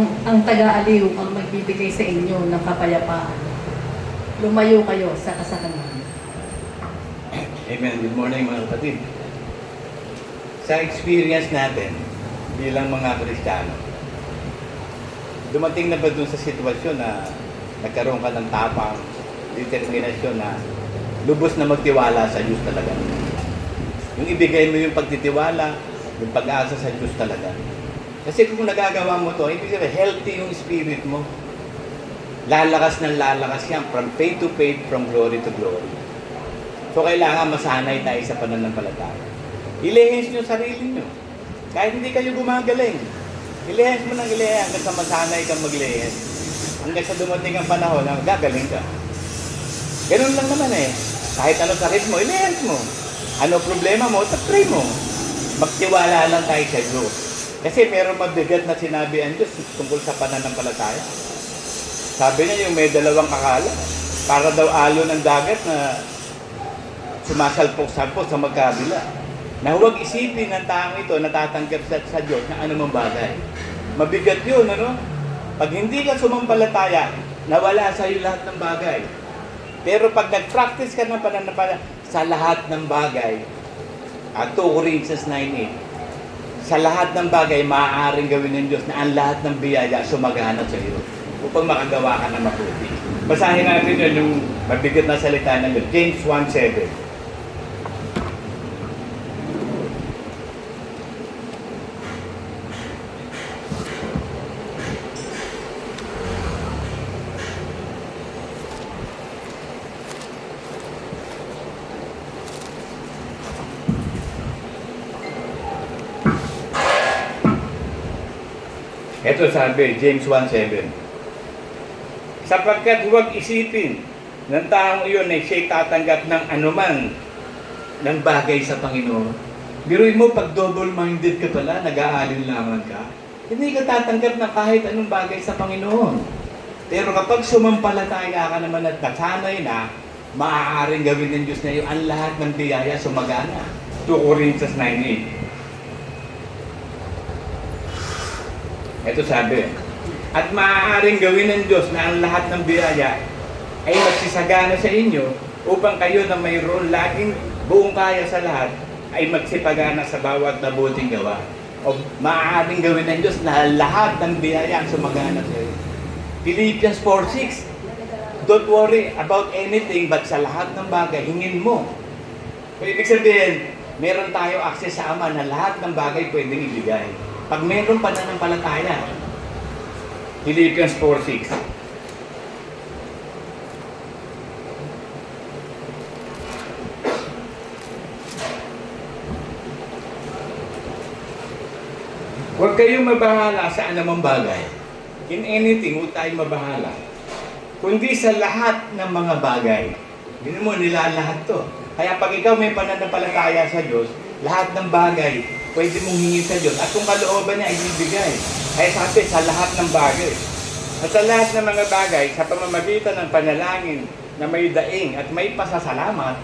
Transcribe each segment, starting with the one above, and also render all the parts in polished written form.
ang taga-aliw ang magbibigay sa inyo ng kapayapaan. Lumayo kayo sa kasalanan. Amen. Good morning mga kapatid. Sa experience natin bilang mga Kristiyano, dumating na ba dun sa sitwasyon na nagkaroon ka ng tapang, determinasyon na lubos na magtiwala sa Diyos talaga? Yung ibigay mo yung pagtitiwala, yung pag-asa sa Diyos talaga. Kasi kung nagagawa mo to, ibig sabihin, healthy yung spirit mo. Lalakas ng lalakas yan, from faith to faith, from glory to glory. So kailangan masanay tayo sa pananampalataya. Ilehens nyo sarili nyo. Kahit hindi kayo gumagaling. Ilehens mo ng ilehens hanggang sa masanay kang maglehens. Hanggang sa dumating ang panahon na gagaling ka. Ganun lang naman eh. Kahit ano sakit mo, ilehens mo. Ano problema mo, pray mo. Magtiwala lang tayo sa Diyos. Kasi meron mabigat na sinabi ang Diyos tungkol sa pananampalataya. Sabi niya yung may dalawang akala. Para daw alo ng dagat na sumasalpok-salpok sa magkabila. Na huwag isipin ng taong ito natatanggap sa Diyos na anumang bagay. Mabigat yun, ano? Pag hindi ka sumampalataya, nawala sa iyo lahat ng bagay. Pero pag nag-practice ka ng pananampalataya sa lahat ng bagay, at 2 Corinthians 9:8, sa lahat ng bagay, maaaring gawin ng Diyos na ang lahat ng biyaya sumagana sa iyo upang makagawa ka na mabuti. Basahin natin yun, yung mabigat na salita ng Diyos. James 1:7. Ito sabi, James 1:7. Sapagkat huwag isipin ng taong iyon ay siya'y tatanggap ng anuman ng bagay sa Panginoon. Biruin mo, pag double-minded ka pala, nag-aalinlangan ka, hindi ka tatanggap ng kahit anong bagay sa Panginoon. Pero kapag sumampalataya ka naman at nasanay na, maaaring gawin ng Diyos na iyo ang lahat ng biyaya sumagana. 2 Corinthians 9:8. Ito sabi, at maaaring gawin ng Diyos na ang lahat ng biyaya ay magsisagana sa inyo upang kayo na mayroon laging buong kaya sa lahat ay magsipagana sa bawat mabuting gawa. O maaaring gawin ng Diyos na lahat ng biyaya ang sumagana sa iyo. Philippians 4:6, don't worry about anything but sa lahat ng bagay, hingin mo. So, ibig sabihin, meron tayo access sa Ama na lahat ng bagay pwedeng ibigay. Pag meron pananampalataya, Philippians 4:6. Huwag kayong mabahala sa anumang bagay. In anything, huwag tayong mabahala. Kundi sa lahat ng mga bagay. Hindi mo nilalahat to. Kaya pag ikaw may pananampalataya sa Diyos, lahat ng bagay, pwede mong hingin sa Diyos. At kung kalooban niya, ibibigay. Kaya sabi, sa lahat ng bagay. At sa lahat ng mga bagay, sa pamamagitan ng panalangin na may daing at may pasasalamat,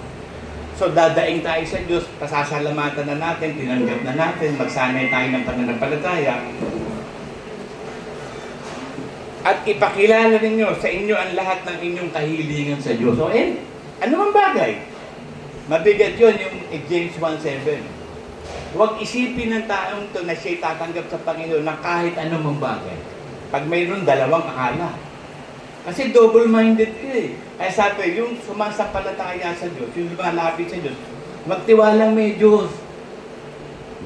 so dadaing tayo sa Diyos, pasasalamatan na natin, tinanggap na natin, magsanay tayo ng pananampalataya. At ipakilala ninyo sa inyo ang lahat ng inyong kahilingan sa Diyos. So, ano mang bagay? Mabigat yun, yung James 1:7. Huwag isipin ng taong ito na siya'y tatanggap sa Panginoon ng kahit anumang bagay. Pag mayroon dalawang akala. Kasi double-minded ka eh. Kaya sabi, yung sumasampalataya sa Diyos, yung lumalapit sa Diyos, magtiwalang may Diyos.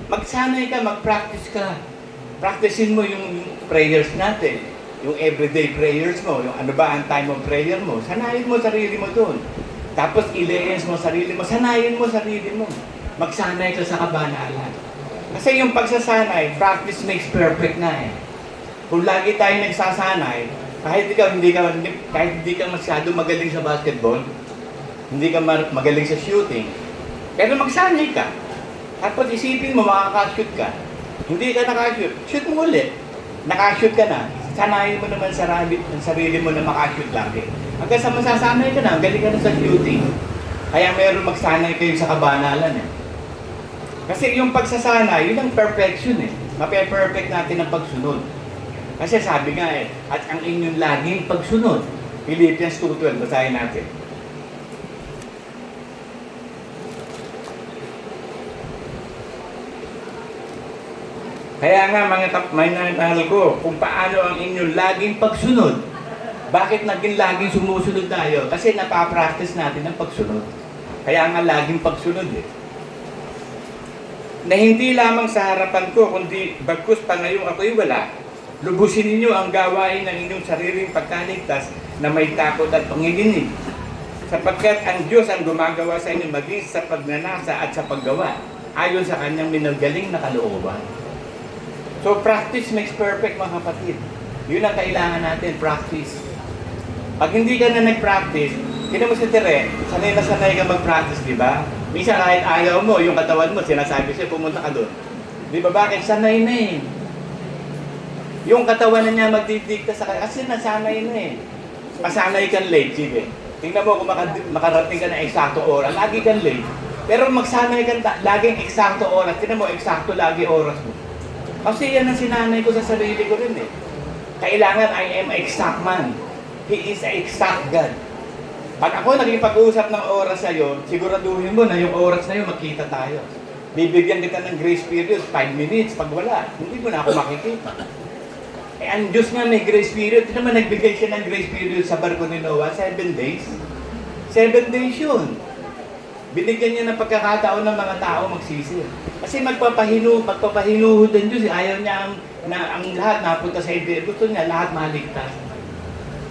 Magsanay ka, mag-practice ka. Practicein mo yung prayers natin. Yung everyday prayers mo, yung ano ba ang time of prayer mo. Sanayin mo sarili mo doon. Tapos ilehens mo sarili mo, sanayin mo sarili mo. Magsanay ka sa kabanalan. Kasi yung pagsasanay, practice makes perfect na eh. Kung lagi tayo nagsasanay, kahit hindi ka masyado magaling sa basketball, hindi ka magaling sa shooting, pero magsanay ka. Tapos isipin mo, makakashoot ka. Hindi ka nakashoot, shoot mo ulit. Nakashoot ka na, sanayin mo naman ang sarili mo na makashoot lagi. Hanggang sa masasanay ka na, galing ka na sa shooting. Kaya meron magsanay kayo sa kabanalan eh. Kasi yung pagsasanay, yun ang perfection eh. Mape-perfect natin ang pagsunod. Kasi sabi nga at ang inyong laging pagsunod. Philippians 2:12, basahin natin. Kaya nga mga mahal ko, kung paano ang inyong laging pagsunod. Bakit naging laging sumusunod tayo? Kasi napapractice natin ang pagsunod. Kaya nga laging pagsunod Na hindi lamang sa harapan ko, kundi bagkus pa ngayong ako'y wala. Lubusin ninyo ang gawain ng inyong sariling pagkaligtas na may takot at panginginig. Sapagkat ang Diyos ang gumagawa sa inyo maging sa pagnanasa at sa paggawa ayon sa kanyang minagaling na kalooban. So practice makes perfect mga kapatid. Yun ang kailangan natin, practice. Pag hindi ka na nag-practice, tinan mo si Tere, sanay na sanay ka mag-practice, di ba? Minsan kahit ayaw mo, yung katawan mo, sinasabi siya, pumunta ka doon. Di ba bakit? Sanay na eh. Yung katawan na niya magdidikta sa kanya, kasi nasanay na eh. Pasanay kang late, sige. Tingnan mo kung makarating ka na eksakto oras, lagi kang late. Pero magsanay ka laging eksakto oras, tingnan mo, eksakto lagi oras mo. Kasi yan ang sinanay ko sa sarili ko rin eh. Kailangan I am exact man. He is an exact God. Pag ako naging-pag-uusap ng oras sa'yo, siguraduhin mo na yung oras na yun, magkita tayo. Bibigyan kita ng grace period, 5 minutes. Pag wala, hindi mo na ako makikita. Ang Diyos nga may grace period. Ito naman nagbigay siya ng grace period sa barko ni Noah, 7 days. 7 days yun. Binigyan niya ng pagkakataon ng mga tao magsisi. Kasi magpapahinuhod ng Diyos. Ayaw niya ang lahat napunta sa ibig. Gusto niya lahat maligtas.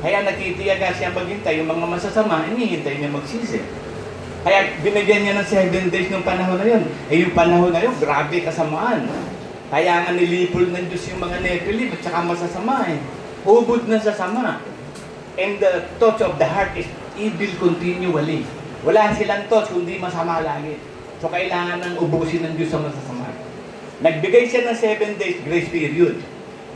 Kaya nagtitiyaga siya maghintay. Yung mga masasama, hinihintay niya magsisi. Kaya binigyan niya ng 7 days ng panahon na yun. Yung panahon na yun, grabe kasamaan. Kaya nga nilipol ng Diyos yung mga Nephilim at saka masasama Ubod na sa sama. And the thoughts of the heart is evil continually. Wala silang thoughts kundi masama lagi. So kailangan nang ubusin ng Diyos sa masasama. Nagbigay siya ng 7 days grace period.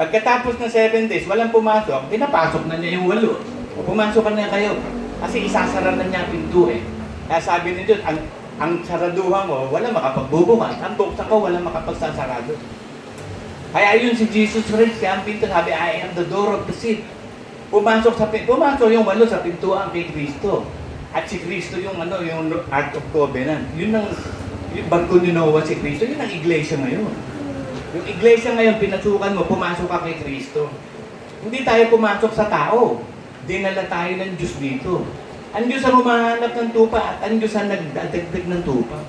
Pagkatapos ng 7 days, walang pumasok, pinapasok na niya yung 8. O pumasok ka na kayo. Kasi isasara na niya ang pinto Kaya sabi ni Diyos, ang saraduhan mo, wala makapagbubukas. Ang buksan ko, wala makapagsasarado. Kaya yun si Jesus Christ, siya ang pinto, sabi, I am the door of the city. Pumasok yung 8 sa pintuan kay Kristo. At si Kristo yung yung Ark of Covenant. Yun ang yung barko ni Noah si Kristo, yun ang iglesia ngayon. Yung iglesia ngayon, pinasukan mo, pumasok ka kay Kristo. Hindi tayo pumasok sa tao. Dinala tayo ng Diyos dito. Ang Diyos ang humahanap ng tupa at ang Diyos ang nagdadagdag ng tupa.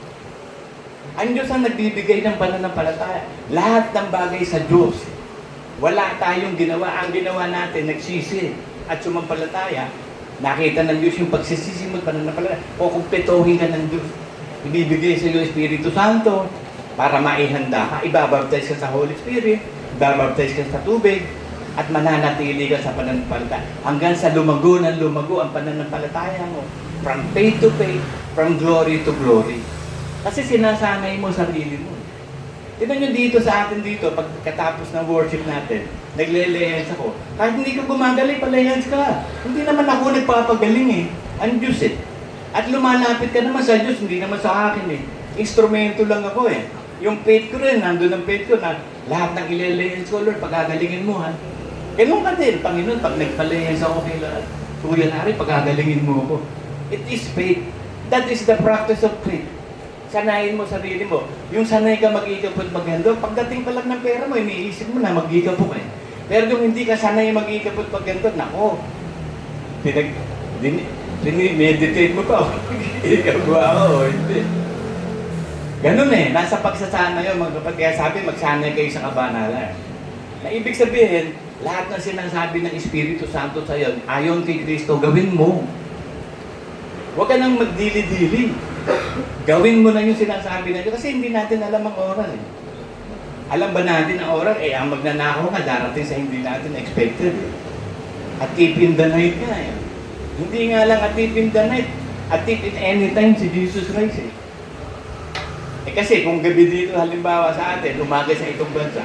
Ang Diyos ang nagbibigay ng pananampalataya. Lahat ng bagay sa Diyos. Wala tayong ginawa. Ang ginawa natin, nagsisi at sumampalataya. Nakita ng Diyos yung pagsisisi mo at pananampalataya. O kung petohin ka ng Diyos, ibibigay sa iyo Espiritu Santo para maihanda ka. Ibabaptize ka sa Holy Spirit, ibabaptize ka sa tubig, at mananatili ka sa pananampalataya. Hanggang sa lumago ng lumago ang pananampalataya mo. From faith to faith, from glory to glory. Kasi sinasanay mo sarili mo. Tignan nyo dito sa atin dito, pagkatapos ng worship natin, nagle-lehens ako. Kahit hindi ka gumagaling, palehens ka. Hindi naman ako nagpapagaling Ang Diyos At lumalapit ka naman sa Diyos, hindi naman sa akin Instrumento lang ako Yung faith ko rin, nandun ang faith ko na lahat ng ile-lehens ko, Lord, pagagalingin mo Ganun ka din, Panginoon, pag nagpalehens ako kay Lord, Kuya Larry, pagagalingin mo ako. It is faith. That is the practice of faith. Sanayin mo sarili mo. Yung sanay ka mag-ikapot maganda, pagdating pa lang ng pera mo, iniisip mo na mag-ikapot Pero yung hindi ka sanay mag-ikapot maganda, nako, meditate mo pa, ikagawa ako, hindi. Ganun nasa pagsasana yun, mga kapatid. Kaya sabi, magsanay kayo sa kabanalan. Na ibig sabihin, lahat ng sinasabi ng Espiritu Santo sa iyo, ayon kay Kristo, gawin mo. Huwag ka nang magdili-dili. Gawin mo na yung sinasabi na Diyos kasi hindi natin alam ang oras Alam ba natin ang oras? Ang magnanakaw ka, darating sa hindi natin expected At tip in the night nga Hindi nga lang at tip in the night, at tip in any time si Jesus Christ kasi kung gabi dito halimbawa sa atin, umaga sa itong bansa,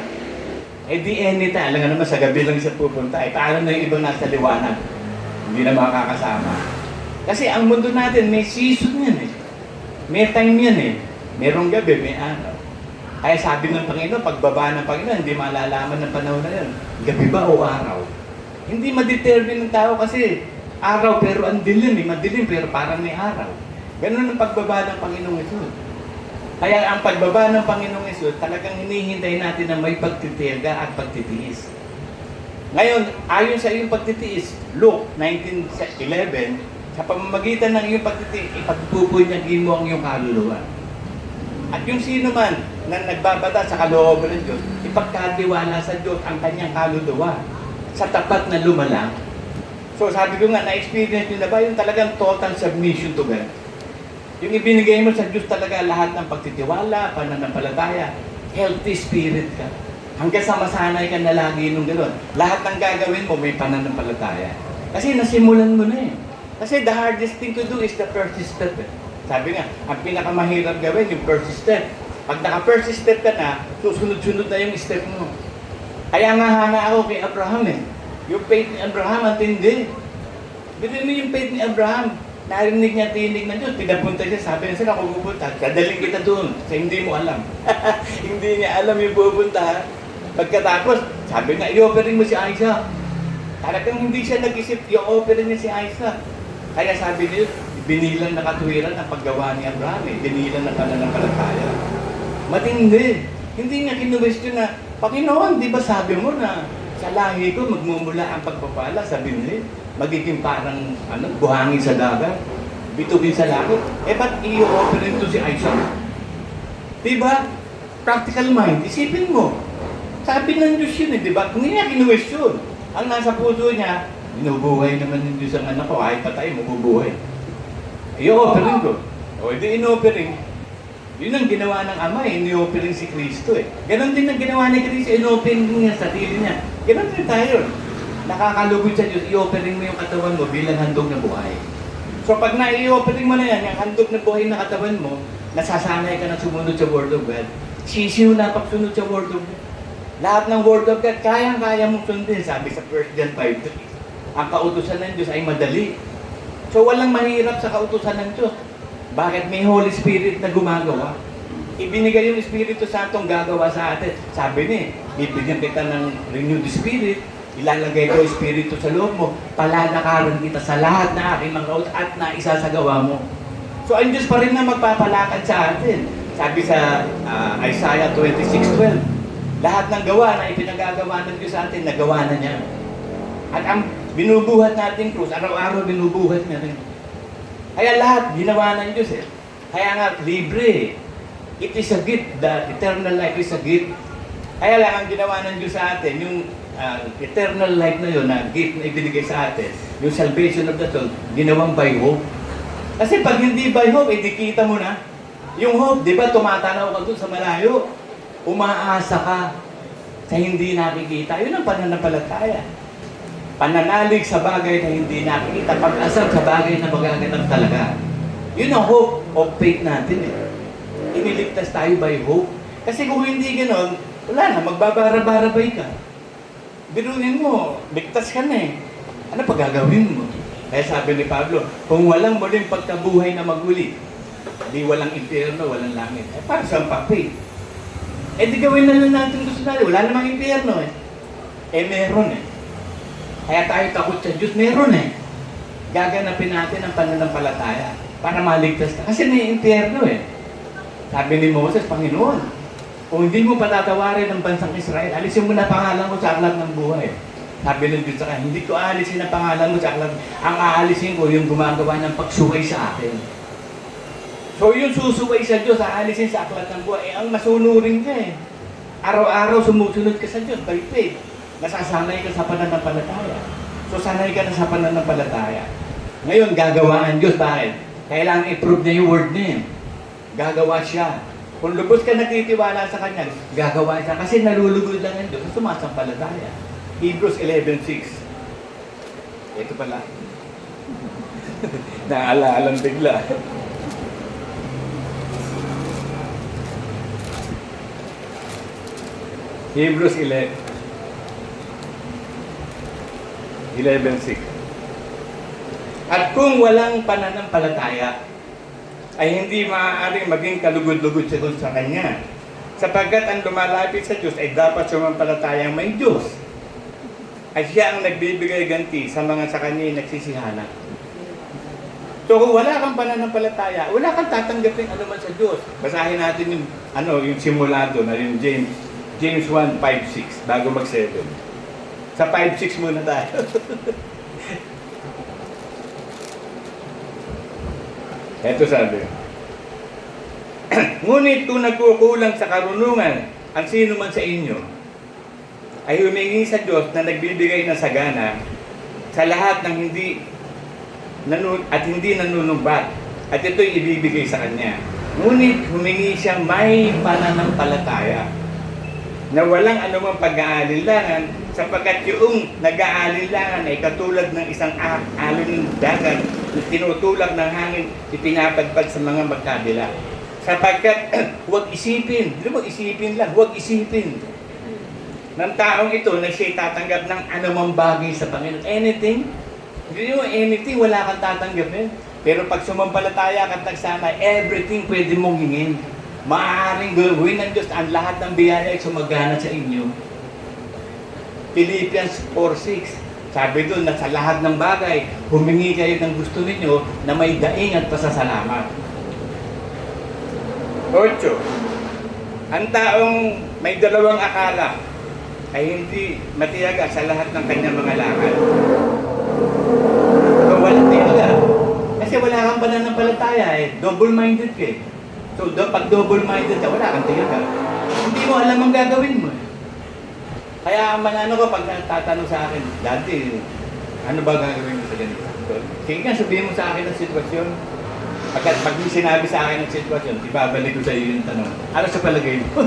di anytime, alam nga naman sa gabi lang siya pupunta paano na yung ibang nasa liwanag? Hindi na makakasama. Kasi ang mundo natin, may season yan May time yan Merong gabi, may araw. Kaya sabi ng Panginoon, pagbaba ng Panginoon, hindi malalaman ng panahon na yun. Gabi ba o araw? Hindi ma-determine ng tao kasi araw pero ang dilim, madilim pero parang may araw. Ganun ang pagbaba ng Panginoong Hesus. Kaya ang pagbaba ng Panginoong Hesus, talagang hinihintay natin na may pagtitiyaga at pagtitiis. Ngayon, ayon sa iyong pagtitiis, Luke 19:11, sa pamamagitan ng iyong pagtitiis, ipagpupunyagin mo ang iyong kaluluwa. At yung sino man na nagbabata sa kalooban ng Diyos, ipagkatiwala sa Diyos ang kanyang kaluluwa sa tapat na lumalang. So sabi ko nga, na-experience nyo na ba yung talagang total submission to God? Yung ibinigay mo sa Diyos talaga lahat ng pagtitiwala, pananampalataya, healthy spirit ka. Hanggang sa masanay ka na lagi nung gano'n. Lahat ng gagawin mo may pananampalataya. Kasi nasimulan mo na eh. Kasi the hardest thing to do is the first step eh. Sabi nga, ang pinakamahirap gawin yung first step. Pag naka-first step ka na, susunod-sunod na yung step mo. Kaya nga hanga ako kay Abraham eh. Yung faith ni Abraham, ang tindi. Bigyan mo yung faith ni Abraham. Narinig niya tinig ng Diyos. Pinapunta siya, sabi niya, saan ako pupunta? Dadaling kita doon. Kasi hindi mo alam. Hindi niya alam yung pupunta. Pagkatapos, sabi nga, i-offering mo si Isaac. Talagang hindi siya nag-isip, i-offering niya si Isaac. Kaya sabi niya, binilang na katuwiran ang paggawa ni Abraham eh. Binilang na pananampalataya. Matindi. Hindi niya kinuwestiyon na, Panginoon, di ba sabi mo na sa lahi ko magmumula ang pagpapala sa binhi? Magiging parang buhangin sa dagat, bitugin sa langit. Eh ba't i-offer ito si Isaac? Diba? Practical mind, isipin mo. Sabi ng Diyos yun eh, diba? Hindi niya kinuwestiyon. Ang nasa puso niya, binubuhay naman ng Diyos ang anak ko, kahit patay, mabubuhay. I-offering ko. O edi in-offering. Yun ang ginawa ng Ama eh, in-offering si Kristo eh. Ganon din ang ginawa ni Kristo, in-offering niya sa sarili niya. Ganon din tayo. Nakakalugod sa Diyos, i-offering mo yung katawan mo bilang handog na buhay. So pag na-i-offering mo na yan, yung handog na buhay na katawan mo, nasasanay ka na sumunod sa Word of God. Sisiw na pagsunod sa Word of God. Lahat ng Word of God, kayang-kaya mong sundin. Sabi sa 1 John 5:3, ang kautusan ng Diyos ay madali. So walang mahirap sa kautusan ng Diyos. Bakit? May Holy Spirit na gumagawa. Ibinigay yung Espiritu Santong gagawa sa atin. Sabi niya, bibigyan kita ng renewed spirit, ilalagay ko yung Espiritu sa loob mo, palalakaran kita sa lahat na aking mga kautos at na isasagawa mo. So ang Diyos pa rin na magpapalakad sa atin. Sabi sa Isaiah 26:12, lahat ng gawa na ipinagagawa ng Diyos sa atin, nagawa na niya. At ang binubuhat natin krus, araw-araw binubuhat niya rin. Kaya lahat, ginawa ng Diyos eh. Kaya nga, libre. It is a gift. The eternal life is a gift. Kaya lang, ang ginawa ng Diyos sa atin, yung eternal life na yun, na gift na ibinigay sa atin, yung salvation of the soul, ginawang by hope. Kasi pag hindi by hope, di kita mo na. Yung hope, di ba, tumatanaw ka doon sa malayo. Umaasa ka sa hindi nakikita. Yun ang pananampalataya. Pananalig sa bagay na hindi nakikita, pag-asam sa bagay na magaganap talaga. Yun ang hope of faith natin eh. Iniligtas tayo by hope. Kasi kung hindi gano'n, wala na, magbabara-barabay ka. Biruin mo, ligtas ka na eh. Ano pa gagawin mo? Kaya sabi ni Pablo, kung walang muling pagkabuhay na maguli, di walang impyerno, walang langit. Eh, para saan pa faith? Eh di gawin na lang natin gusto natin. Wala namang impyerno eh. Eh meron eh. Kaya tayo takot sa Diyos, meron eh. Gaganapin natin ang pananampalataya para maligtas ka. Kasi may impyerno eh. Sabi ni Moses, Panginoon, kung hindi mo patatawarin ang bansang Israel, alisin mo na pangalan mo sa aklat ng buhay. Sabi ng Diyos sa kanya, hindi ko aalisin ang pangalan mo sa aklat. Ang aalisin ko yung gumagawa ng pagsuway sa akin. So yung susuway sa Diyos, aalisin sa aklat ng buhay, ang masunurin ka eh. Araw-araw sumusunod ka sa Diyos by faith. Nasasanay ka sa pananampalataya. So sanay ka na sa pananampalataya. Ngayon, gagawa ang Diyos. Bakit? Kailangan i-prove niya yung word niya. Gagawa siya. Kung lubos ka nagtitiwala sa Kanya, gagawa siya. Kasi nalulugod lang ang Diyos. Sumasampalataya. Hebrews 11:6. Ito pala. Naalalang bigla. Hebrews 11:6. At kung walang pananampalataya, ay hindi maaaring maging kalugod-lugod sa Kanya. Sapagkat ang lumalapit sa Diyos ay dapat sumampalatayang may Diyos. At siya ang nagbibigay ganti sa mga sa kanya nagsisihanap. So kung wala kang pananampalataya, wala kang tatanggapin anuman sa Diyos. Basahin natin yung simulado na yung James 1:5-6 bago mag-7. Sa 5:6 muna tayo. Ito sabi. Ngunit kung nagkukulang sa karunungan ang sino man sa inyo, ay humingi sa Diyos na nagbibigay ng sagana sa lahat ng hindi nanunumbat, at ito'y ibibigay sa Kanya. Ngunit humingi siya may pananampalataya na walang anumang pag-aalinlangan, sapagkat yung nag-aalinlangan ay katulad ng isang alon ng dagat na tinutulak ng hangin, ipinapadpad sa mga magkabila. Sapagkat huwag isipin ng taong ito na siya'y tatanggap ng anumang bagay sa Panginoon. Anything, wala kang tatanggapin. Pero pag sumampalataya ka at nagsama, everything pwede mong hingin. Maaaring gawin ng Diyos ang lahat ng biyaya ay sumagana sa inyo. Philippians 4:6. Sabi doon na sa lahat ng bagay, humingi kayo ng gusto ninyo na may daing at pasasalamat. 8. Ang taong may dalawang akala ay hindi matiyaga sa lahat ng kanyang mga lakad. So, walang tiyaga. Kasi wala kang pananampalataya double-minded ka So, pag double-minded ka, wala kang tiyaga. Hindi mo alam ang gagawin mo. Kaya manano ko pag tatanong sa akin, dati, ano ba gagawin mo sa ganito? Sige nga, sabihin mo sa akin ang sitwasyon. Pag may sinabi sa akin ang sitwasyon, ibabalik ko sa iyo yung tanong. Ano sa palagay mo?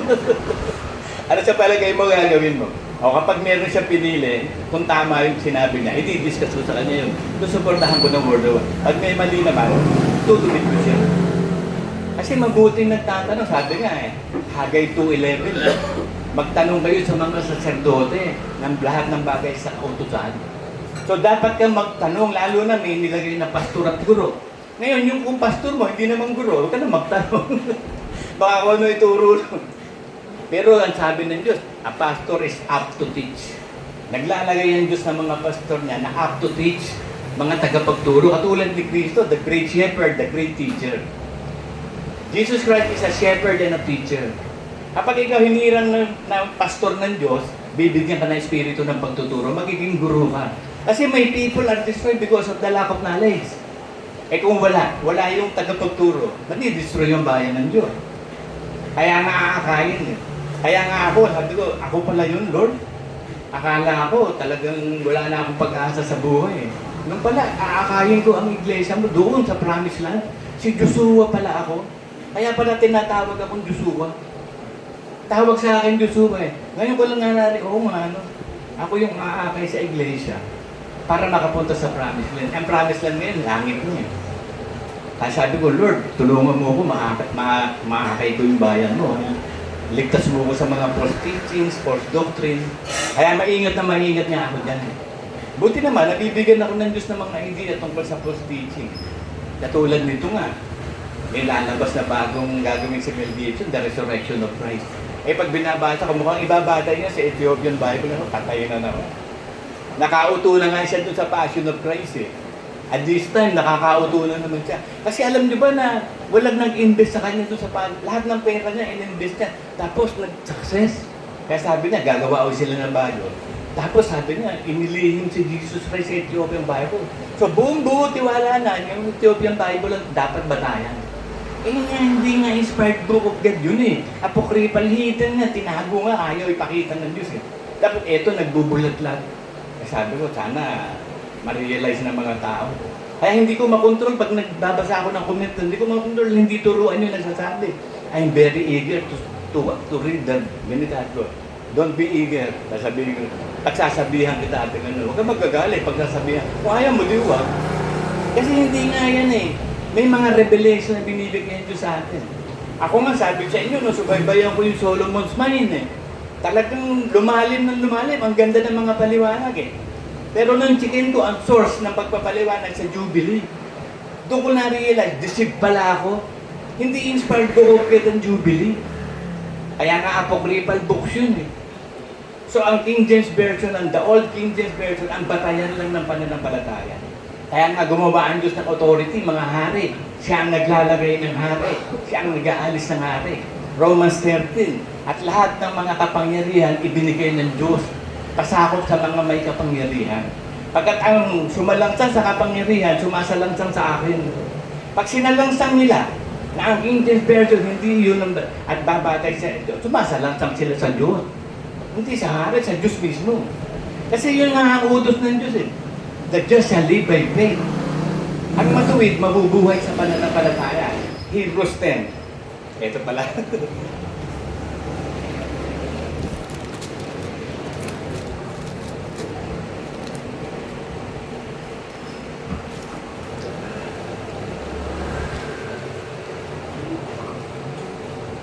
Ano sa palagay mo gagawin mo? O kapag meron siyang pinili, kung tama yung sinabi niya, i-discuss ko sa kanya yun. Susuportahan ko ng word of God. Pag may mali naman, tutupid ko siya. Kasi mabuting nagtatanong, sabi nga Hagay 2:11, magtanong kayo sa mga saserdote ng lahat ng bagay sa kautusan. So dapat kang magtanong, lalo na may nilagay na pastor at guro. Ngayon, yung kung pastor mo, hindi naman guro, huwag ka na magtanong. Baka kung ano ituro. Pero ang sabi ng Diyos, a pastor is up to teach. Naglalagay ang Diyos ng mga pastor niya na up to teach, mga tagapagturo, katulad ni Cristo, the great shepherd, the great teacher. Jesus Christ is a shepherd and a teacher. Kapag ikaw hinirang na pastor ng Diyos, bibigyan ka ng espiritu ng pagtuturo, magiging guru ka. Kasi may people are destroyed because of the lack of knowledge. Kung wala yung tagapagturo, nadi-destroy yung bayan ng Diyos. Kaya nga aakayin Kaya nga ako, sabi ko, ako pala yun, Lord. Akala ko, talagang wala na akong pag-asa sa buhay. Nung pala, aakayin ko ang iglesia mo doon sa Promised Land. Si Joshua pala ako. Kaya pala tinatawag akong Joshua. Tawag sa akin Joshua Ngayon ko lang nanari, ako yung aakay sa iglesia para makapunta sa Promised Land. Ang Promised Land ngayon, langit niya. Kaya sabi ko, Lord, tulungan mo ako, maakay ko yung bayan mo. Ligtas mo ko sa mga false teachings, false doctrine. Kaya maingat nga ako dyan. Buti naman, nabibigyan ako ng Diyos ng mga idea tungkol sa false teaching. Katulad nito nga, may lalabas na bagong gagawin si Mel Gibson, The Resurrection of Christ. Pag binabasa ko, mukhang ibabata niya sa Ethiopian Bible, patayin na naman. Nakauto na nga siya doon sa Passion of Christ At this time, nakakauto na naman siya. Kasi alam niyo ba na walang nag-invest sa kanya doon sa lahat ng pera niya, in-invest niya. Tapos nag-success. Kaya sabi niya, gagawa sila ng bago. Tapos sabi niya, inilihim si Jesus Christ sa Ethiopian Bible. So buong-buo tiwala na, yung Ethiopian Bible ang dapat batayan. Hindi nga inspired book of God yun Apocryphal hidden nga, tinago nga, ayaw ipakita ng Diyos Dapat eto, nagbubulat-lat. Sabi ko, sana ma-realize ng mga tao. Kaya hindi ko makontrol pag nagbabasa ako ng comment, hindi ko makontrol, hindi turuan yung nagsasabi. I'm very eager to read the Minitato. Don't be eager. Pagsasabihan kita ating huwag ka magagalit pag sasabihan. Kung ayaw mo, di wag. Kasi hindi nga yan May mga revelation na binibigyan Diyos sa atin. Ako nga sabi sa inyo, subaybayan ko yung Solomon's Mine Talagang lumalim ng lumalim. Ang ganda ng mga paliwanag Pero nung chicken ko, ang source ng pagpapaliwanag sa Jubilee, doon ko na-realize, deceive pala ako. Hindi inspired ko ng Jubilee. Kaya nga apocryphal books yun eh. So ang King James Version, the Old King James Version, ang batayan lang ng pananampalataya. Kaya nga gumawa ang Diyos ng authority, mga hari. Siya ang naglalagay ng hari. Siya ang nag-aalis ng hari. Romans 13. At lahat ng mga kapangyarihan ibinigay ng Diyos. Pasakop sa mga may kapangyarihan. Pagkat ang sumalangsang sa kapangyarihan, sumasalangsang sa akin. Pag sinalangsang nila, na ang King James Version, hindi yun ang, at babatay sa Diyos, sumasalangsang sila sa Diyos. Hindi sa hari, sa Diyos mismo. Kasi yun nga ang utos ng Diyos eh. The just shall live by faith. Ang matuwid, mabubuhay sa pananampalataya. Hebrews 10. Ito pala.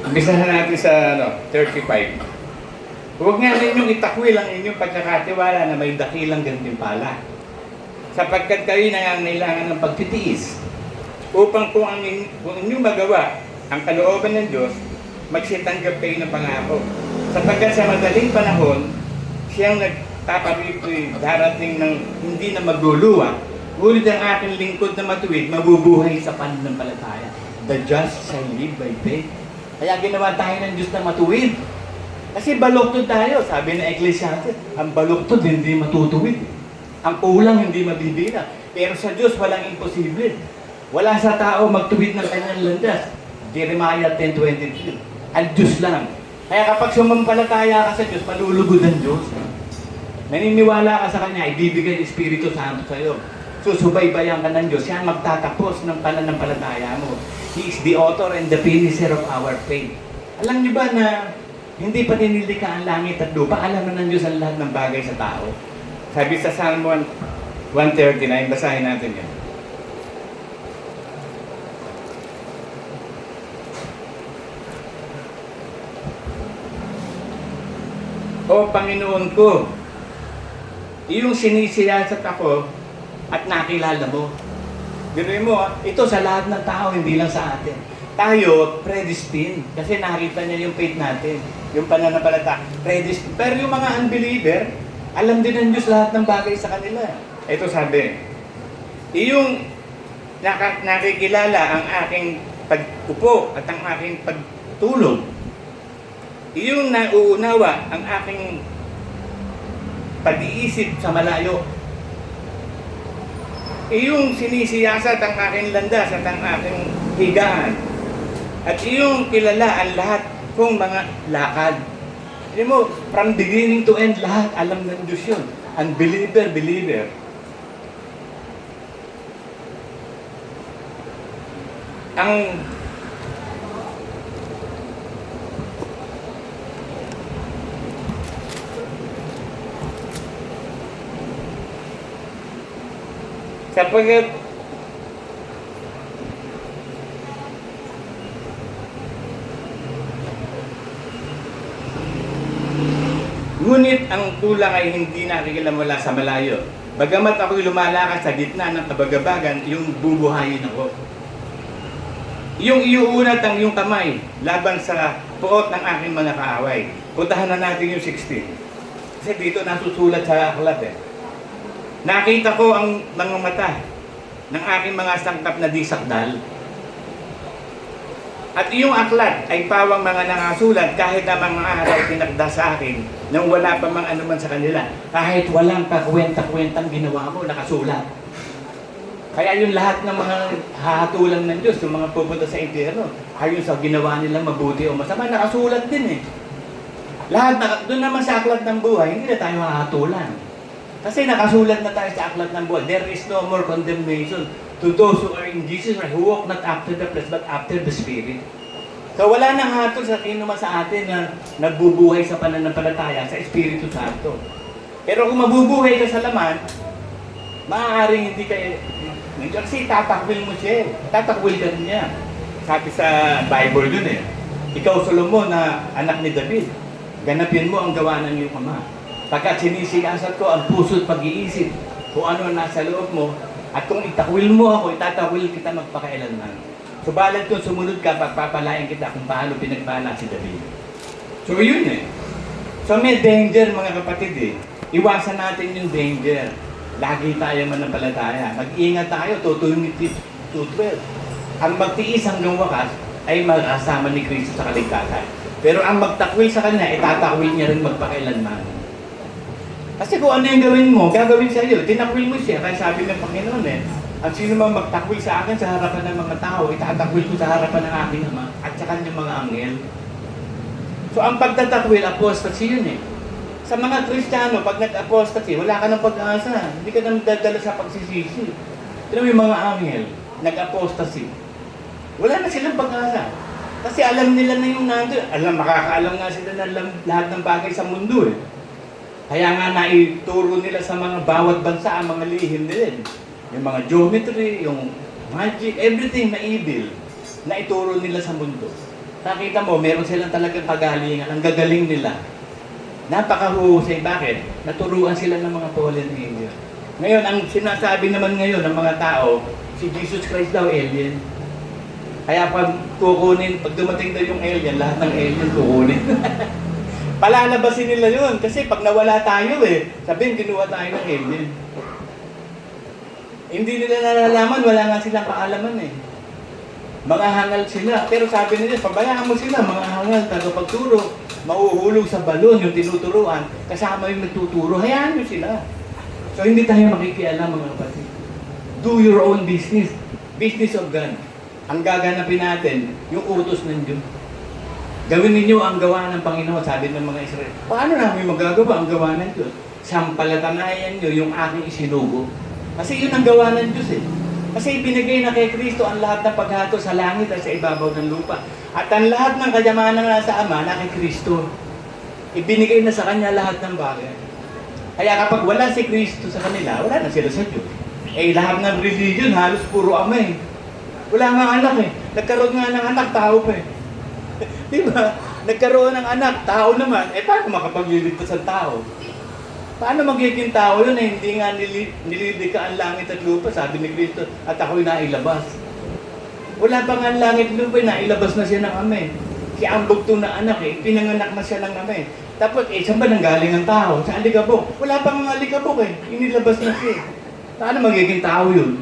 Umpisahan natin sa 35. Huwag nga ninyong itakwil ang inyong pagkakatiwala na may dakilang gantimpala. Sapagkat kayo nangangailangan ng pagtitiis upang kung inyong magawa ang kalooban ng Diyos, magsitanggap kayo ng pangako. Sapagkat sa madaling panahon, siyang nagtaparito'y darating ng hindi na magluluwa, ngunit ang aking lingkod na matuwid, mabubuhay sa pananampalataya. The just shall live by faith. Kaya ginawa tayo ng Diyos na matuwid. Kasi baluktod tayo, sabi ng Ecclesiastes, ang baluktod hindi matutuwid. Ang kulang hindi mabibira. Pero sa Diyos walang imposible. Wala sa tao magtuwid ng kanyang landas. Jeremiah 10:23. Ang Diyos lang. Kaya kapag sumampalataya ka sa Diyos, malulugod ang Diyos. Naniniwala ka sa Kanya, ibibigay ng Espiritu Santo sa iyo. Susubaybayan ka ng Diyos, siya ang magtatapos ng pananampalataya mo. He is the author and the finisher of our faith. Alam niyo ba na hindi pa ninilika ang langit at lupa, alam na ng Diyos ang lahat ng bagay sa tao. Sabi sa Psalm 139, basahin natin yan. O Panginoon ko, iyong sinisiyasat ako at nakilala mo. Gano'n mo, ito sa lahat ng tao, hindi lang sa atin. Tayo, predestined. Kasi nakita niya yung faith natin. Yung pananampalataya, predestined. Pero yung mga unbeliever, alam din ng Diyos lahat ng bagay sa kanila. Ito sabi, iyong nakikilala ang aking pag-upo at ang aking pagtulog. Iyong nauunawa ang aking pag-iisip sa malayo. Iyong sinisiyasat ang aking landas at ang aking higaan. At iyong kilala ang lahat kong mga lakad. Alam mo, from beginning to end, lahat alam ng Diyos yun. Unbeliever, believer. Ang sapagkat ngunit ang tulang ay hindi nakikilamula sa malayo. Bagamat ako'y lumalakas sa gitna ng kabagabagan, yung bubuhayin ako. Yung iuunat ang iyong kamay laban sa puot ng aking mga kaaway. Puntahan na natin yung 16. Kasi dito nasusulat sa aklat eh. Nakita ko ang mga mata ng aking mga sangkap na disakdal. At iyong aklat ay pawang mga nakasulat kahit ang mga araw tinakda sa akin nang wala pa mang anuman sa kanila. Kahit walang kakwenta-kwentang ginawa mo, nakasulat. Kaya yung lahat ng mga hahatulan ng Diyos, yung mga pupunta sa impyerno, ayon sa ginawa nila mabuti o masama, nakasulat din eh. Lahat, doon naman sa aklat ng buhay, hindi na tayo hahatulan. Kasi nakasulat na tayo sa aklat ng buhay. There is no more condemnation to those who are in Jesus Christ, who walk not after the flesh, but after the Spirit. So wala nang hatol sa sino man sa atin na nagbubuhay sa pananampalataya sa Espiritu Santo. Pero kung mabubuhay ka sa laman, maaaring hindi ka, kasi tatakwil mo siya. Tatakwil ka rin niya. Sabi sa Bible dun eh, ikaw Solomon na anak ni David, ganapin mo ang gawa ng iyong ama. Pagkat sinisiyasat ko ang puso't pag-iisip kung ano ang nasa loob mo, at kung itakwil mo ako, itatakwil kita magpakailanman. Subalit kung sumunod ka, pagpapalain kita kung paano pinagpala si David. So yun eh. So may danger mga kapatid eh. Iwasan natin yung danger. Lagi tayo manampalataya. Mag-ingat tayo, 2:12. Ang magtiis hanggang wakas ay magkasama ni Kristo sa kaligtasan. Pero ang magtakwil sa Kanya, itatakwil niya rin magpakailanman. Kasi kung ano yung gawin mo, gagawin sa iyo. Tinakwil mo siya. Kaya sabi ng Panginoon eh, ang sino mang magtakwil sa akin sa harapan ng mga tao, itatakwil ko sa harapan ng aking Ama at sa kanyang mga anghel. So ang pagtatakwil, apostasy yun eh. Sa mga Kristiyano, pag nag-apostasy, wala ka ng pag-asa. Hindi ka nang dadala sa pagsisisi. Tignan mo yung mga anghel, nag-apostasy. Wala na silang pag-asa. Kasi alam nila na yung nandun. Makakaalam nga sila na lahat ng bagay sa mundo eh. Kaya nga naituro nila sa mga bawat bansa ang mga lihim nila. Yung mga geometry, yung magic, everything na evil, na ituro nila sa mundo. Nakita mo, meron silang talagang kagalingan. Ang gagaling nila. Napakahusay. Bakit? Naturuan sila ng mga fallen angel. Ngayon, ang sinasabi naman ngayon ng mga tao, si Jesus Christ daw, alien. Kaya pag dumating daw yung alien, lahat ng alien kukunin. Palalabasin nila yun. Kasi pag nawala tayo sabihin, kinuha tayo ng alien. Hindi nila nalalaman, wala nga silang kaalaman Mga hangal sila. Pero sabi nila, pabayaan mo sila, mga hangal, tagapagturo, mauhulog sa balon yung tinuturuan, kasama yung nagtuturo, hayaan nyo sila. So hindi tayo makikialam mga kapatid. Do your own business. Business of God. Ang gaganapin natin, yung utos ng Diyos. Gawin ninyo ang gawa ng Panginoon, sabi ng mga Israel. Paano namin magagawa ang gawa ng Diyos? Sampalatanayan nyo yung aking isinugo. Kasi yun ang gawa ng Diyos Kasi ibinigay na kay Kristo ang lahat ng paghato sa langit at sa ibabaw ng lupa. At ang lahat ng kayamanan na nasa Ama na kay Kristo. Ibinigay na sa Kanya lahat ng bagay. Kaya kapag wala si Kristo sa kanila, wala na sila sa Diyos. Lahat ng religion, halos puro ama Wala nga anak Nagkaroon nga ng anak, tao pa Di ba? Nagkaroon ng anak, tao naman. Paano makapagliligtas ang tao? Paano magiging tao yun hindi nga nililika ang langit at lupa, sabi ni Kristo, at ako'y nailabas. Wala pa nga ang langit at lupa, nailabas na siya ng ama Siya ang bugtong na anak pinanganak na siya ng ama Tapos, saan ba nanggaling ang tao? Sa alikabok. Wala pa nga alikabok inilabas na siya. Paano magiging tao yun?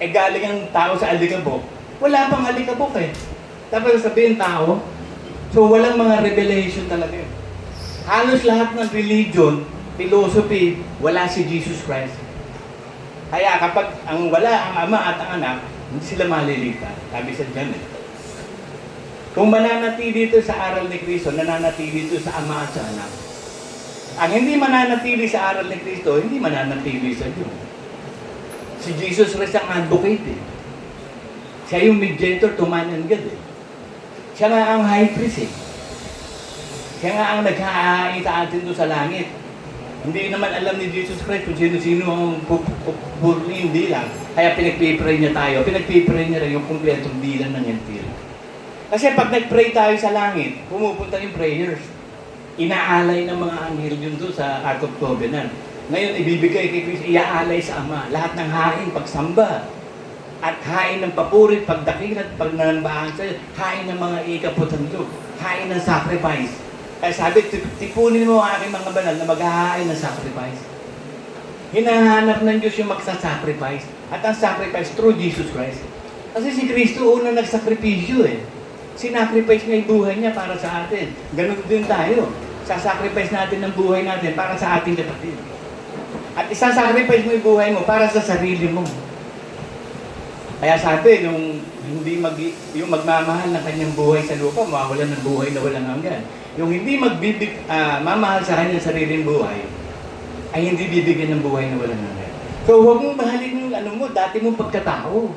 Galing ang tao sa alikabok. Wala pang alikabok Tapos sabihin tao, so walang mga revelation talaga Halos lahat ng religion, philosophy, wala si Jesus Christ. Kaya kapag wala ang ama at ang anak, hindi sila maliligtas. Sabi sa dyan Kung mananatili dito sa aral ni Kristo, nananatili dito sa ama at sa anak. Ang hindi mananatili sa aral ni Kristo, hindi mananatili sa Diyos. Si Jesus Christ ang advocate Siya yung mediator to man and God Siya nga ang high priest Siya nga ang naghahain sa atin doon sa langit. Hindi naman alam ni Jesus Christ kung sino-sino ang pupurli, hindi lang. Kaya pinagpipray niya tayo. Pinagpipray niya rin yung kumpletong bilang ng hentil. Kasi pag nagpray tayo sa langit, pumupunta yung prayers. Inaalay ng mga anghel yun doon sa Ark of Covenant. Ngayon, ibibigay kay Kristo, iaalay sa Ama. Lahat ng hain, pagsamba. At hain ng papurit, pagdakilat, pagnanambahan sa'yo. Hain ng mga ikaputandog. Hain ng sacrifice. Kaya sabi, tipunin mo ang aking mga banal na maghahain ng sacrifice. Hinahanap ng Diyos yung magsasacrifice. At ang sacrifice through Jesus Christ. Kasi si Kristo unang nagsakripisyo Sinacrifice niya yung buhay niya para sa atin. Ganun din tayo. Sasacrifice natin ng buhay natin para sa ating kapatid. At isasacrifice mo yung buhay mo para sa sarili mo. Kaya sabi, yung magmamahal ng kanyang buhay sa lupa, mawawalan ng buhay na walang hanggan. Yung hindi mamahal sa kanyang sariling buhay, ay hindi bibigyan ng buhay na walang hanggan. So huwag mong mahalin yung dati mong pagkatao.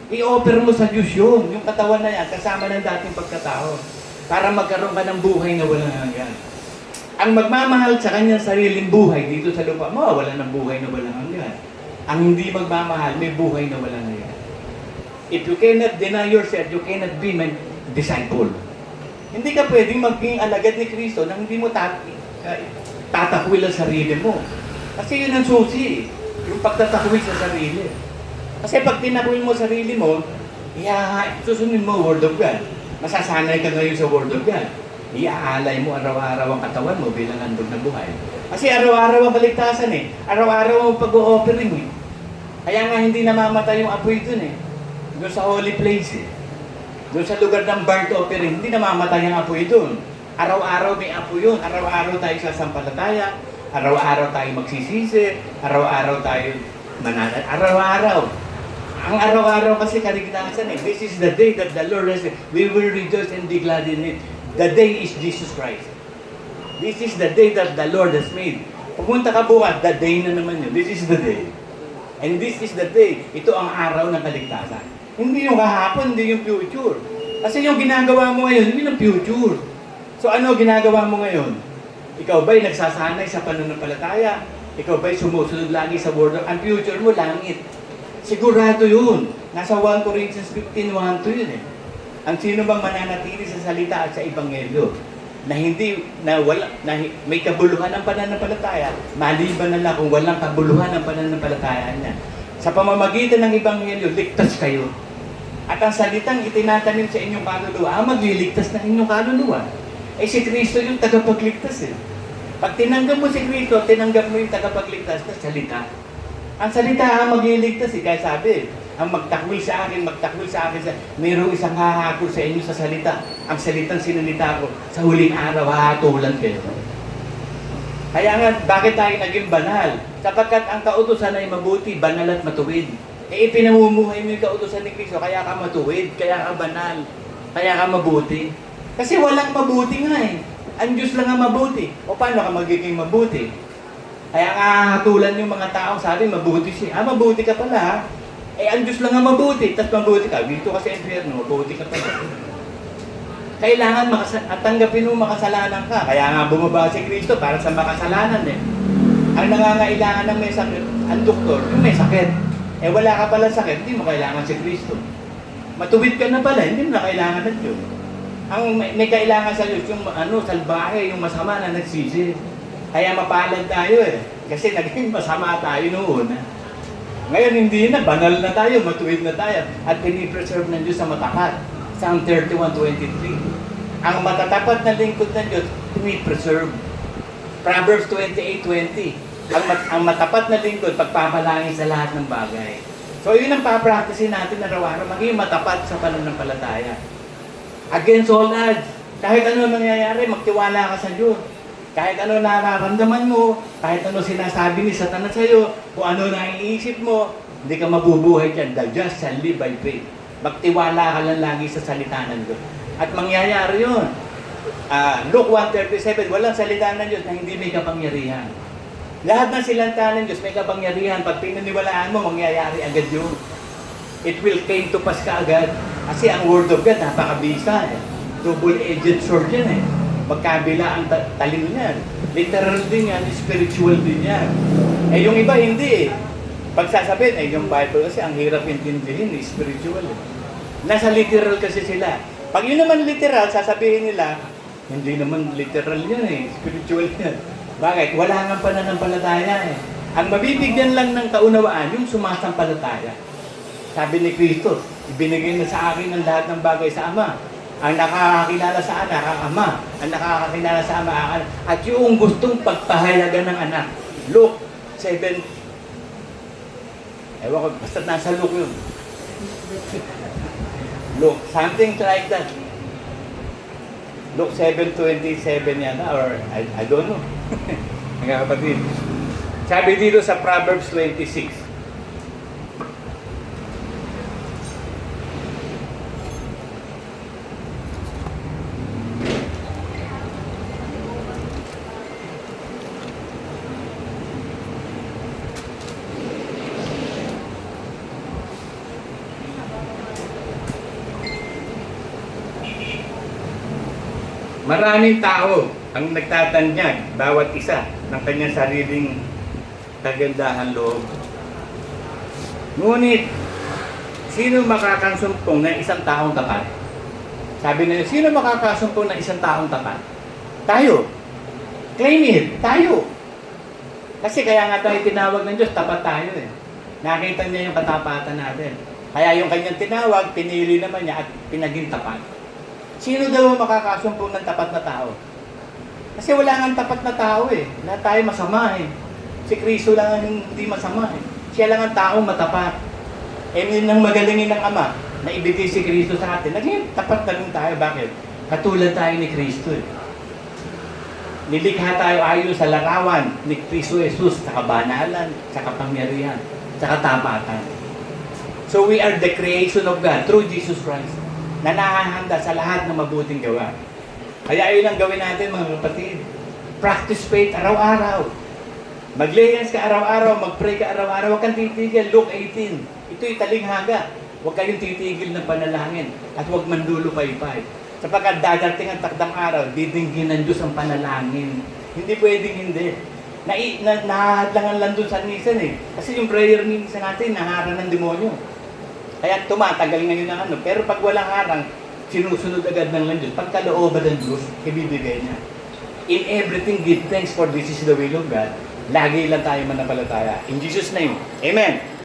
I-offer mo sa Diyos yun, yung katawan na yan, kasama ng dating pagkatao, para magkaroon ka ng buhay na walang hanggan. Ang magmamahal sa kanyang sariling buhay dito sa lupa, mawawalan ng buhay na walang hanggan. Ang hindi magmamahal, may buhay na walang hanggan. If you cannot deny yourself, you cannot be my disciple. Hindi ka pwedeng maging alagad ni Kristo nang hindi mo tatakwil ang sarili mo. Kasi yun ang susi, yung pagtatakwil sa sarili. Kasi pag tinakwil mo sarili mo, susunod mo Word of God. Masasanay ka ngayon sa Word of God. Iaalay mo araw-araw ang katawan mo bilang handog na buhay. Kasi araw-araw ang kaligtasan eh. Araw-araw ang pag-o-offering eh. Kaya nga hindi namamatay yung apoy dun eh. Doon sa holy place eh. Doon sa lugar ng burnt offering, hindi namamatay ang apoy dun. Araw-araw may apoy yun. Araw-araw tayo sasampalataya. Araw-araw tayo magsisisi. Araw-araw tayo mananal. Araw-araw. Ang araw-araw kasi kaligtasan eh. This is the day that the Lord has made. We will rejoice and be glad in it. The day is Jesus Christ. This is the day that the Lord has made. Pumunta ka bukas, the day na naman yun. This is the day. And this is the day. Ito ang araw ng kaligtasan. Hindi yung kahapon, hindi yung future. Kasi yung ginagawa mo ngayon, hindi yung future. So ano ginagawa mo ngayon? Ikaw ba'y nagsasanay sa pananampalataya? Ikaw ba'y sumusunod lagi sa word of... Ang future mo, langit. Sigurado yun. Nasa 1 Corinthians 15:1-2 yun eh. Ang sino bang mananatili sa salita at sa ebanghelyo na hindi na wala na may kabuluhan ng pananampalataya, maliban na lang kung walang kabuluhan ng pananampalataya niya. Sa pamamagitan ng ebanghelyo, ligtas kayo. At ang salitang itinatanim sa inyong kaluluwa, magliligtas ng inyong kaluluwa. Eh si Kristo yung tagapagligtas eh. Pag tinanggap mo si Kristo, tinanggap mo yung tagapagligtas na salita. Ang salita ang magliligtas eh. Kaya sabi, ang magtakwil sa akin, mayroong isang hahakot sa inyo sa salita. Ang salitang sinalita ko, sa huling araw, hahatulan kayo. Kaya nga, bakit tayo naging banal? Sapagkat ang kautusan ay mabuti, banal at matuwid. Eh, ipinamumuhay mo yung kautusan ni Kristo, kaya ka matuwid, kaya ka banal, kaya ka mabuti. Kasi walang mabuti nga eh. Ang Diyos lang ang mabuti. O paano ka magiging mabuti? Kaya nga hatulan yung mga taong sabi, mabuti siya. Mabuti ka pala ha. Eh, ang Diyos lang ang mabuti, tapos mabuti ka. Dito ka sa impyerno, mabuti ka pala. Kailangan at tanggapin mo makasalanan ka. Kaya nga bumaba si Kristo para sa makasalanan eh. Ang nangangailangan ng may sakit, ang doktor, yung may sakit. Eh, wala ka pala sakit, hindi mo kailangan si Kristo. Matuwid ka na pala, hindi mo na kailangan ng Diyos. Ang may kailangan sa Diyos, yung salbahe, yung masama na nagsisi. Kaya mapalad tayo eh. Kasi naging masama tayo noon. Ngayon hindi na, banal na tayo, matuwid na tayo. At pinipreserve ng Diyos sa matapat. Psalm 31:23. Ang matatapat na lingkod ng Diyos, pinipreserve. Proverbs 28:20. Ang matapat na lingkod, pagpapalangin sa lahat ng bagay. So yun ang papracticein natin araw-araw, maging matapat sa pananampalataya. Against all odds, kahit ano nangyayari, magtiwala ka sa Diyos. Kahit ano nararamdaman mo, kahit ano sinasabi ni Satanas sa'yo, kung ano naiisip mo, hindi ka mabubuhay dyan. The just shall live by faith. Magtiwala ka lang lagi sa salita ng Diyos. At mangyayari yun. Luke 1:37, walang salita ng Diyos na hindi may kapangyarihan. Lahat ng silanta ng Diyos may kapangyarihan. Pag pinaniwalaan mo, mangyayari agad yun. It will came to pass ka agad. Kasi ang Word of God, napakabisa eh. Double-edged sword yan eh. Magkabila ang talino niyan. Literal din yan, spiritual din yan. Eh yung iba hindi eh. Pag sasabihin, yung Bible kasi ang hirap intindihin, spiritual eh. Nasa literal kasi sila. Pag yun naman literal, sasabihin nila, hindi naman literal yan eh, spiritual yan. Bakit? Wala nga pananampalataya eh. Ang mabibigyan lang ng kaunawaan, yung sumasampalataya. Sabi ni Kristo, ibinigay na sa akin ang lahat ng bagay sa Ama. Ang nakakakilala sa anak, ang Ama. Ang nakakakilala sa Ama, ang anak. At yung gustong pagpahayagan ng anak. Luke 7. Ewan ko, basta nasa Luke yun. Luke, something like that. Luke 7:27 yan, or I don't know. Mga kapatid. Sabi dito sa Proverbs 26. Maraming tao ang nagtatanyag, bawat isa, ng kanyang sariling kagandahan loob. Ngunit, sino makakasumpong ng isang taong tapat? Sabi nila, sino makakasumpong ng isang taong tapat? Tayo. Claim it. Tayo. Kasi kaya nga tayo tinawag ng Diyos, tapat tayo eh. Nakita niya yung katapatan natin. Kaya yung kanyang tinawag, pinili naman niya at pinaging tapat. Sino daw ang makakasumpong ng tapat na tao? Kasi wala nga tapat na tao eh. Lahat tayo masama eh. Si Kristo lang ang hindi masama eh. Siya lang ang taong matapat. Eh, yun ang magalingin ng Ama na ibigay si Kristo sa atin. Naging tapat na rin tayo. Bakit? Katulad tayo ni Kristo eh. Nilikha tayo ayon sa larawan ni Kristo Jesus sa kabanalan, sa kapangyarihan, sa katapatan. So we are the creation of God through Jesus Christ na nakahanda sa lahat ng mabuting gawa. Kaya yun ang gawin natin mga kapatid. Practice faith araw-araw. Mag-layers ka araw-araw, mag-pray ka araw-araw, huwag kang titigil. Luke 18. Ito'y talinghaga. Huwag kayong titigil ng panalangin at huwag mandulupaypay. Sapagkat dadating ang takdang araw, didinggin ng Diyos ang panalangin. Hindi pwedeng hindi. Nahahadlangan lang doon sa nisan eh. Kasi yung prayer minsan natin, naharang ng demonyo. Kaya tumatagal ngayon ang ano. Pero pag walang harang, sinusunod agad ng Diyos. Pagkalooban ng Diyos, ibibigay niya. In everything, give thanks for this is the will of God. Lagi lang tayo manampalataya. In Jesus' name, Amen.